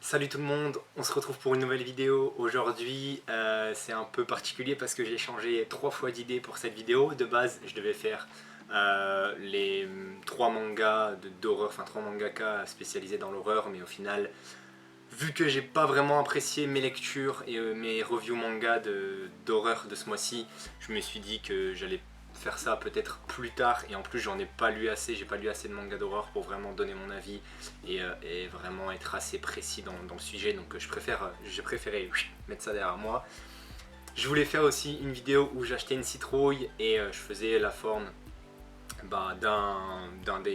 Salut tout le monde, on se retrouve pour une nouvelle vidéo. Aujourd'hui c'est un peu particulier parce que j'ai changé 3 fois d'idée pour cette vidéo. De base je devais faire les 3 mangas d'horreur, enfin 3 mangaka spécialisés dans l'horreur, mais au final vu que j'ai pas vraiment apprécié mes lectures et mes reviews manga d'horreur de ce mois-ci, je me suis dit que j'allais faire ça peut-être plus tard, et en plus j'en ai pas lu assez, j'ai pas lu assez de mangas d'horreur pour vraiment donner mon avis et vraiment être assez précis dans le sujet, donc j'ai préféré mettre ça derrière moi. Je voulais faire aussi une vidéo où j'achetais une citrouille et je faisais la forme d'un de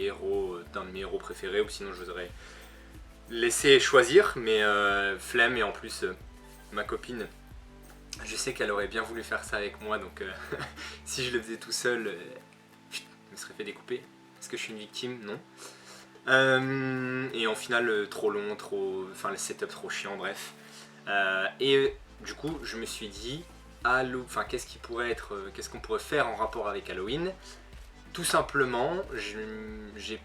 mes héros préférés, ou sinon je vous aurais laissé choisir, mais flemme, et en plus ma copine, je sais qu'elle aurait bien voulu faire ça avec moi, donc si je le faisais tout seul, je me serais fait découper. Est-ce que je suis une victime? Non. Et en final, trop long, enfin le setup trop chiant, bref. Et du coup, je me suis dit, enfin qu'est-ce qu'on pourrait faire en rapport avec Halloween? Tout simplement, j'ai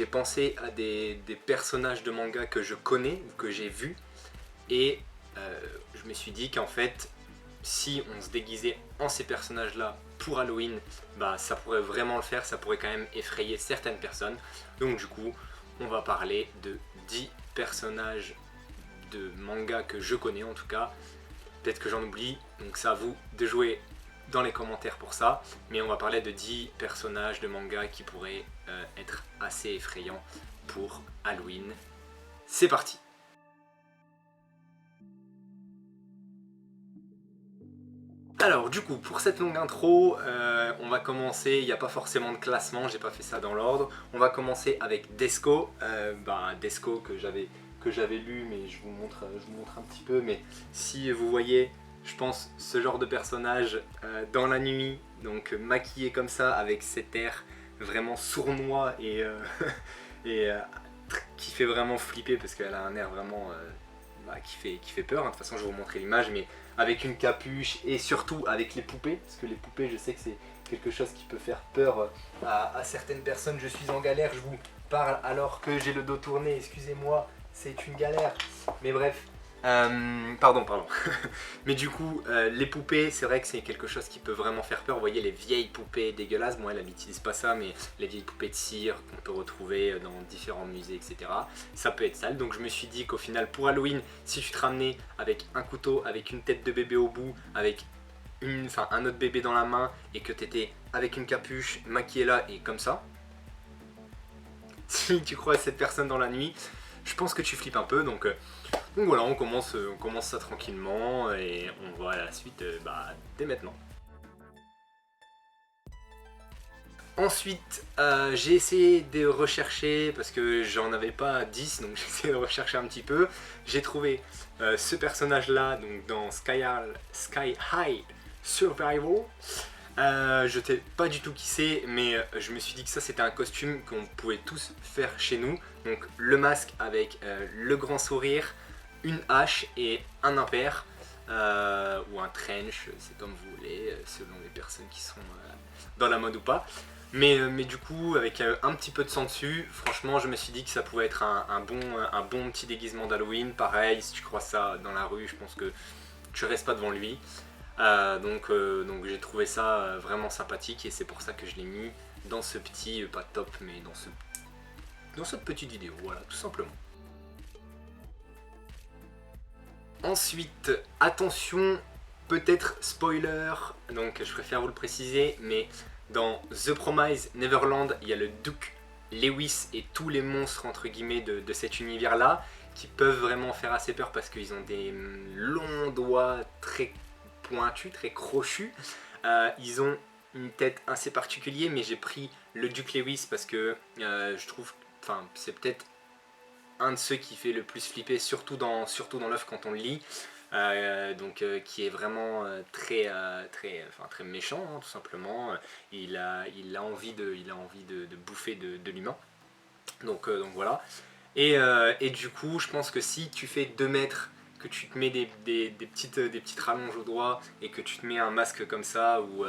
pensé à des personnages de manga que je connais ou que j'ai vus, et je me suis dit qu'en fait, si on se déguisait en ces personnages-là pour Halloween, bah ça pourrait vraiment le faire, ça pourrait quand même effrayer certaines personnes. Donc du coup, on va parler de 10 personnages de manga que je connais en tout cas. Peut-être que j'en oublie, donc c'est à vous de jouer dans les commentaires pour ça. Mais on va parler de 10 personnages de manga qui pourraient être assez effrayants pour Halloween. C'est parti! Alors du coup, pour cette longue intro, on va commencer, il n'y a pas forcément de classement, j'ai pas fait ça dans l'ordre. On va commencer avec Desco, Desco que j'avais lu, mais je vous montre un petit peu. Mais si vous voyez, je pense, ce genre de personnage dans la nuit, donc maquillé comme ça, avec cet air vraiment sournois et, et qui fait vraiment flipper, parce qu'elle a un air vraiment qui fait peur, hein. De toute façon je vais vous montrer l'image, mais avec une capuche et surtout avec les poupées, parce que les poupées, je sais que c'est quelque chose qui peut faire peur à certaines personnes. Je suis en galère, je vous parle alors que j'ai le dos tourné, excusez-moi, c'est une galère, mais bref. Pardon. Mais du coup, les poupées, c'est vrai que c'est quelque chose qui peut vraiment faire peur. Vous voyez les vieilles poupées dégueulasses, moi elle n'utilise pas ça, mais les vieilles poupées de cire qu'on peut retrouver dans différents musées, etc. Ça peut être sale, donc je me suis dit qu'au final, pour Halloween, si tu te ramenais avec un couteau, avec une tête de bébé au bout, avec un autre bébé dans la main, et que tu étais avec une capuche, maquillé là et comme ça, si tu croises cette personne dans la nuit, je pense que tu flippes un peu, donc voilà, on commence ça tranquillement et on voit la suite dès maintenant. Ensuite, j'ai essayé de rechercher, parce que j'en avais pas 10, donc j'ai essayé de rechercher un petit peu. J'ai trouvé ce personnage-là, donc dans Sky High Survival. Je ne sais pas du tout qui c'est, mais je me suis dit que ça c'était un costume qu'on pouvait tous faire chez nous. Donc le masque avec le grand sourire, une hache et un impair, ou un trench, c'est comme vous voulez, selon les personnes qui sont dans la mode ou pas. Mais du coup, avec un petit peu de sang dessus, franchement je me suis dit que ça pouvait être un bon petit déguisement d'Halloween. Pareil, si tu crois ça dans la rue, je pense que tu restes pas devant lui. Donc j'ai trouvé ça vraiment sympathique, et c'est pour ça que je l'ai mis dans ce petit, pas top, mais dans cette petite vidéo, voilà, tout simplement. Ensuite, attention, peut-être spoiler, donc je préfère vous le préciser, mais dans The Promised Neverland, il y a le Duke Lewis et tous les monstres entre guillemets de cet univers là, qui peuvent vraiment faire assez peur parce qu'ils ont des longs doigts très pointus, très crochus. Ils ont une tête assez particulière, mais j'ai pris le Duke Lewis parce que je trouve, enfin c'est peut-être un de ceux qui fait le plus flipper, surtout dans l'œuvre quand on le lit. Qui est vraiment très méchant, hein, tout simplement. Il a envie de bouffer de l'humain. Donc voilà. Et du coup, je pense que si tu fais 2 mètres, que tu te mets des petites rallonges au doigt, et que tu te mets un masque comme ça, où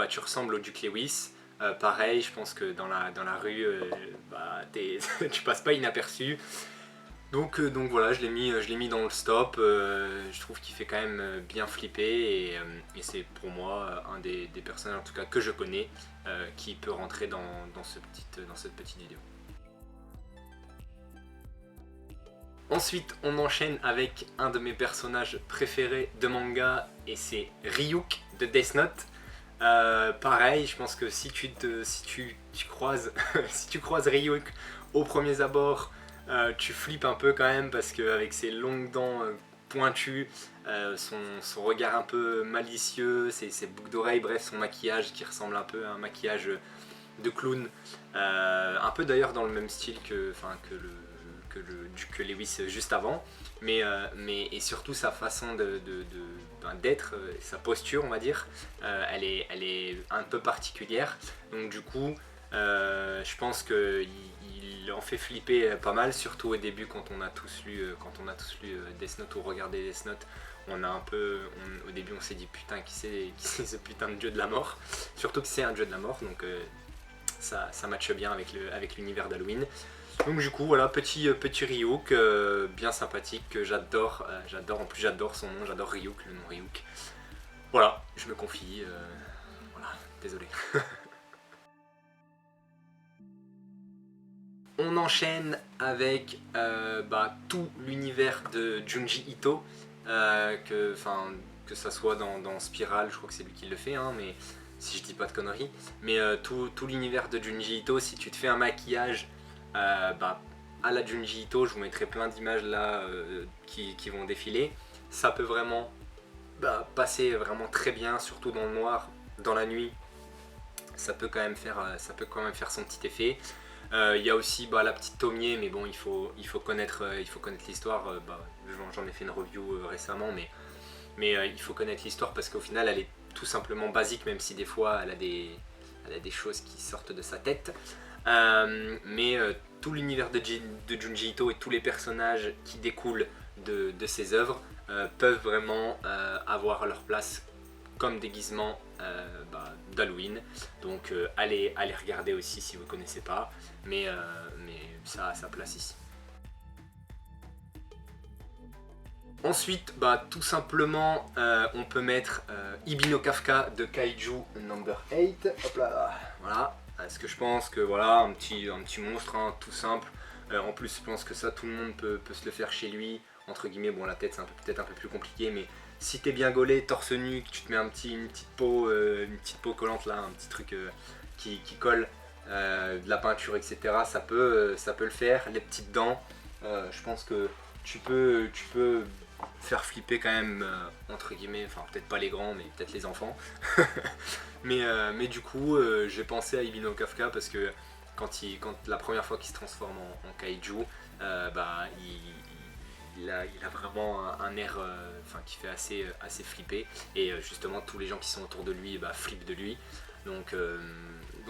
tu ressembles au Duke Lewis, pareil, je pense que dans la rue, tu passes pas inaperçu. Donc voilà, je l'ai mis dans le stop. Je trouve qu'il fait quand même bien flipper et c'est pour moi un des personnages en tout cas que je connais qui peut rentrer dans cette petite vidéo. Ensuite, on enchaîne avec un de mes personnages préférés de manga et c'est Ryuk de Death Note. Pareil, je pense que si tu croises si tu croises Ryuk au premier abord, tu flippes un peu quand même parce qu'avec ses longues dents pointues, son regard un peu malicieux, ses boucles d'oreilles, bref son maquillage qui ressemble un peu à un maquillage de clown, un peu d'ailleurs dans le même style que Lewis juste avant, et surtout sa façon d'être, sa posture on va dire, elle est un peu particulière, donc du coup je pense qu'il en fait flipper pas mal, surtout au début quand on a tous lu Death Note ou regardé Death Note. Au début on s'est dit putain qui c'est ce putain de dieu de la mort, surtout que c'est un dieu de la mort, donc ça matche bien avec l'univers d'Halloween. Donc du coup voilà, petit Ryuk, bien sympathique, que j'adore, en plus j'adore son nom, j'adore Ryuk, le nom Ryuk. Voilà, je me confie, voilà, désolé. On enchaîne avec tout l'univers de Junji Ito, que ça soit dans Spiral, je crois que c'est lui qui le fait, hein, mais si je dis pas de conneries, mais tout l'univers de Junji Ito, si tu te fais un maquillage à la Junji Ito, je vous mettrai plein d'images là qui vont défiler, ça peut vraiment passer vraiment très bien, surtout dans le noir, dans la nuit, ça peut quand même faire son petit effet. Il y a aussi la petite Tomie, mais bon, il faut connaître l'histoire. J'en ai fait une review récemment, mais il faut connaître l'histoire parce qu'au final, elle est tout simplement basique, même si des fois, elle a des choses qui sortent de sa tête. Mais tout l'univers de Junji Ito et tous les personnages qui découlent de ses œuvres peuvent vraiment avoir leur place comme déguisement d'Halloween, donc allez regarder aussi si vous ne connaissez pas, mais ça a sa place ici. Ensuite, tout simplement, on peut mettre Ibi no Kafka de Kaiju Number 8, hop là, voilà, parce que je pense que voilà, un petit monstre, hein, tout simple, en plus je pense que ça tout le monde peut se le faire chez lui, entre guillemets, bon la tête c'est peut-être un peu plus compliqué, mais si t'es bien gaulé, torse nu, que tu te mets une petite peau collante là, un petit truc qui colle, de la peinture, etc. Ça peut le faire. Les petites dents, je pense que tu peux faire flipper quand même, entre guillemets, enfin peut-être pas les grands, mais peut-être les enfants. mais du coup, j'ai pensé à Ibi no Kafka parce que quand la première fois qu'il se transforme en kaiju, il a vraiment un air qui fait assez flipper, et justement tous les gens qui sont autour de lui flippent de lui, donc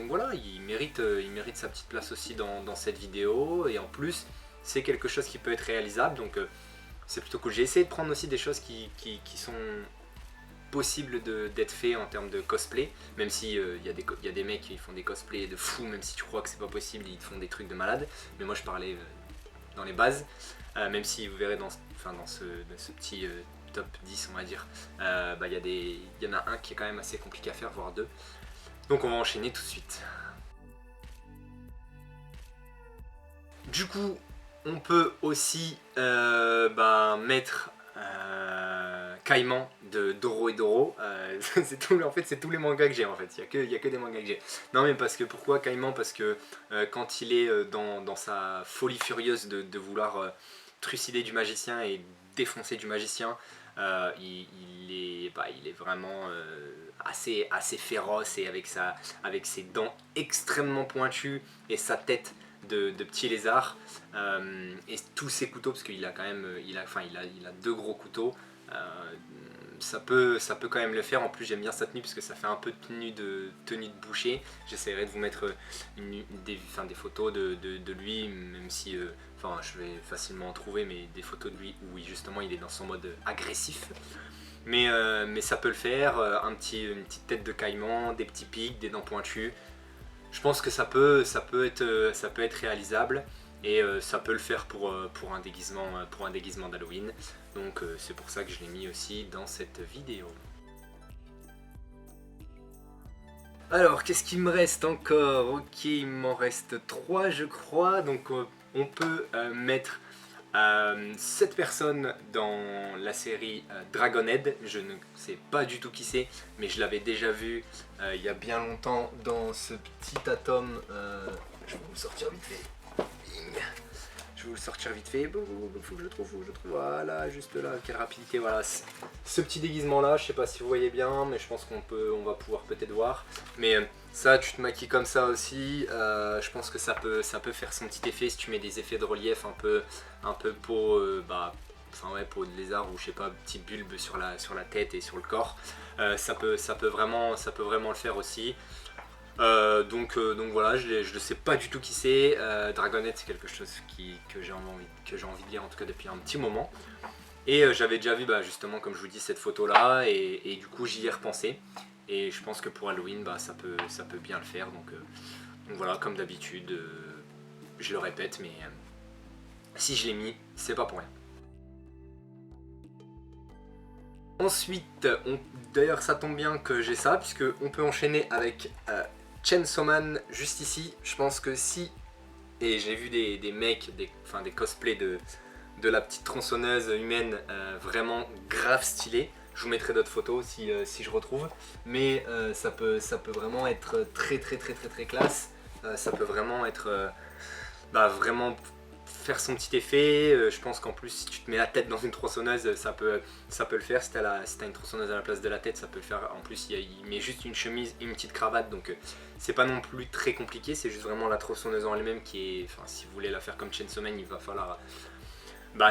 voilà, il mérite sa petite place aussi dans cette vidéo, et en plus c'est quelque chose qui peut être réalisable, donc c'est plutôt cool. J'ai essayé de prendre aussi des choses qui sont possibles d'être fait en termes de cosplay, même si y a des mecs qui font des cosplays de fous, même si tu crois que c'est pas possible, ils font des trucs de malade, mais moi je parlais dans les bases. Même si vous verrez dans ce petit top 10 on va dire, y en a un qui est quand même assez compliqué à faire, voire deux. Donc on va enchaîner tout de suite. Du coup, on peut aussi mettre Caïman de Doro et Doro. En fait c'est tous les mangas que j'ai en fait, il y a que des mangas que j'ai. Non mais parce que pourquoi Caïman? Parce que quand il est dans sa folie furieuse de vouloir trucider du magicien et défoncer du magicien, il est vraiment assez féroce, et avec ses dents extrêmement pointues et sa tête de petit lézard, et tous ses couteaux, parce qu'il a quand même il a deux gros couteaux, ça peut quand même le faire. En plus j'aime bien sa tenue parce que ça fait un peu tenue de boucher. J'essaierai de vous mettre des photos de lui, même si je vais facilement en trouver, mais des photos de lui où justement il est dans son mode agressif, mais ça peut le faire. Une petite tête de caïman, des petits pics, des dents pointues, je pense que ça peut être réalisable. et ça peut le faire pour un déguisement d'Halloween. Donc c'est pour ça que je l'ai mis aussi dans cette vidéo. Alors, qu'est-ce qu'il me reste encore? Ok, il m'en reste 3 je crois, donc on peut mettre 7 personnes dans la série Dragonhead. Je ne sais pas du tout qui c'est, mais je l'avais déjà vu il y a bien longtemps dans ce petit atome. Je vais vous le sortir vite fait. Bing. Je vais vous le sortir vite fait. Faut que je le trouve, Voilà, juste là, quelle rapidité. Voilà, ce petit déguisement là, je sais pas si vous voyez bien, mais je pense on va pouvoir peut-être voir. Mais ça, tu te maquilles comme ça aussi. Je pense que ça peut faire son petit effet si tu mets des effets de relief un peu peau, enfin ouais, peau de lézard ou je sais pas, petit bulbe sur la tête et sur le corps. Ça peut vraiment le faire aussi. Donc voilà, je ne sais pas du tout qui c'est. Dragonhead, c'est quelque chose que j'ai envie de lire en tout cas depuis un petit moment. Et j'avais déjà vu justement, comme je vous dis, cette photo là, et du coup j'y ai repensé. Et je pense que pour Halloween, ça peut bien le faire. Donc voilà, comme d'habitude, je le répète, mais si je l'ai mis, c'est pas pour rien. Ensuite, d'ailleurs ça tombe bien que j'ai ça, puisque on peut enchaîner avec Chainsaw Man juste ici. Je pense que si, et j'ai vu des mecs, des cosplays de la petite tronçonneuse humaine vraiment grave stylée. Je vous mettrai d'autres photos si je retrouve, mais ça peut vraiment être très classe. Ça peut vraiment être vraiment faire son petit effet. Je pense qu'en plus si tu te mets la tête dans une tronçonneuse, ça peut le faire. Si t'as une tronçonneuse à la place de la tête, ça peut le faire. En plus il met juste une chemise et une petite cravate, donc c'est pas non plus très compliqué. C'est juste vraiment la tronçonneuse en elle-même qui est, enfin si vous voulez la faire comme Chainsaw Man, il va falloir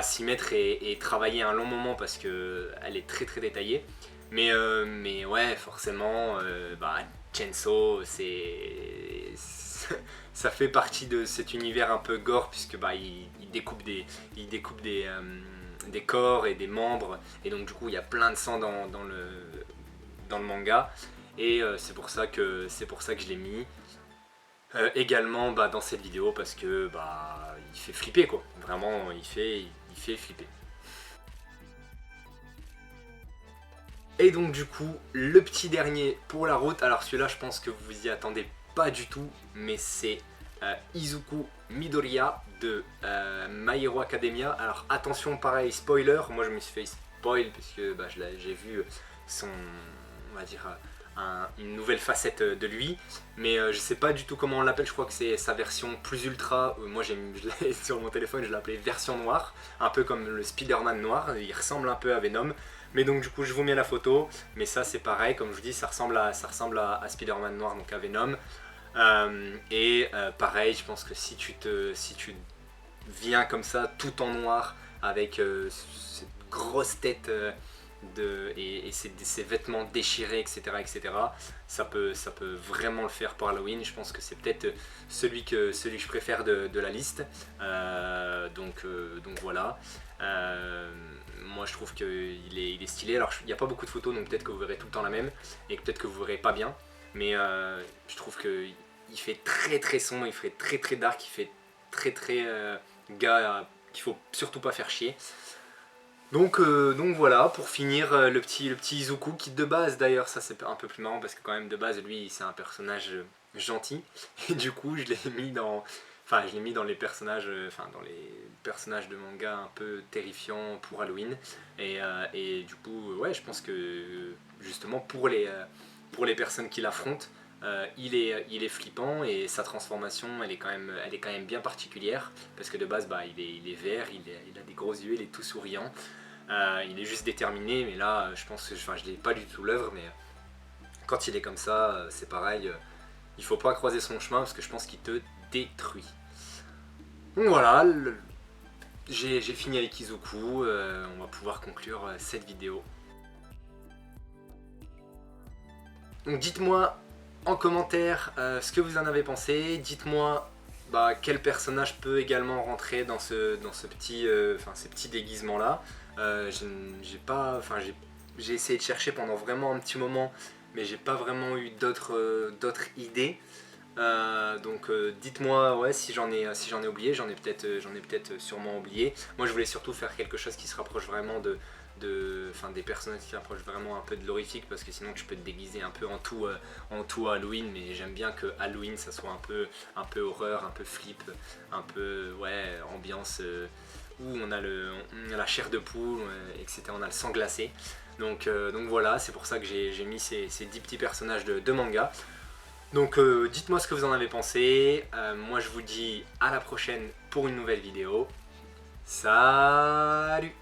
s'y mettre et travailler un long moment parce que elle est très détaillée. Mais ouais, forcément, Chainsaw, ça fait partie de cet univers un peu gore, puisque il découpe des corps et des membres, et donc du coup il y a plein de sang dans le manga, et c'est pour ça que je l'ai mis également dans cette vidéo, parce que il fait flipper quoi, vraiment il fait flipper. Et donc du coup, le petit dernier pour la route, alors celui-là je pense que vous y attendez pas du tout, mais c'est Izuku Midoriya de My Hero Academia. Alors attention, pareil, spoiler, moi je me suis fait spoil puisque j'ai vu son, on va dire, une nouvelle facette de lui, mais je sais pas du tout comment on l'appelle. Je crois que c'est sa version plus ultra. Moi sur mon téléphone je l'ai appelé version noire, un peu comme le Spider-Man noir, il ressemble un peu à Venom. Mais donc du coup je vous mets la photo, mais ça c'est pareil, comme je vous dis, ça ressemble à Spider-Man noir, donc à Venom. Pareil, je pense que si tu viens comme ça tout en noir avec cette grosse tête et ses vêtements déchirés, etc., ça peut vraiment le faire pour Halloween. Je pense que c'est peut-être celui que je préfère de la liste. Donc voilà. Moi je trouve qu'il est stylé. Alors il n'y a pas beaucoup de photos, donc peut-être que vous verrez tout le temps la même et peut-être que vous verrez pas bien, mais je trouve qu'il fait très sombre, il fait très dark, il fait très gars qu'il faut surtout pas faire chier. Donc voilà, pour finir, le petit Izuku, qui de base d'ailleurs, ça c'est un peu plus marrant parce que quand même de base lui c'est un personnage gentil, et du coup je l'ai mis dans les personnages, dans les personnages de manga un peu terrifiants pour Halloween, et du coup ouais, je pense que justement pour les personnes qui l'affrontent, il est flippant, et sa transformation elle est quand même bien particulière, parce que de base il est vert, il a des gros yeux, il est tout souriant, il est juste déterminé, mais là je pense que je l'ai pas du tout l'œuvre, mais quand il est comme ça, c'est pareil, il faut pas croiser son chemin parce que je pense qu'il te détruit. Donc voilà, j'ai fini avec Izuku, on va pouvoir conclure cette vidéo. Donc dites-moi en commentaire ce que vous en avez pensé, dites-moi quel personnage peut également rentrer dans ce petit, ces petits déguisements là. J'ai essayé de chercher pendant vraiment un petit moment, mais j'ai pas vraiment eu d'autres idées. Donc dites-moi ouais, si j'en ai oublié, j'en ai peut-être sûrement oublié. Moi je voulais surtout faire quelque chose qui se rapproche vraiment des personnages qui se rapprochent vraiment un peu de l'horrifique, parce que sinon tu peux te déguiser un peu en tout Halloween, mais j'aime bien que Halloween ça soit un peu horreur, un peu flip, un peu ouais, ambiance où on a la chair de poule, etc. On a le sang glacé. Donc voilà, c'est pour ça que j'ai mis ces 10 petits personnages de manga. Donc dites-moi ce que vous en avez pensé. Moi je vous dis à la prochaine pour une nouvelle vidéo. Salut!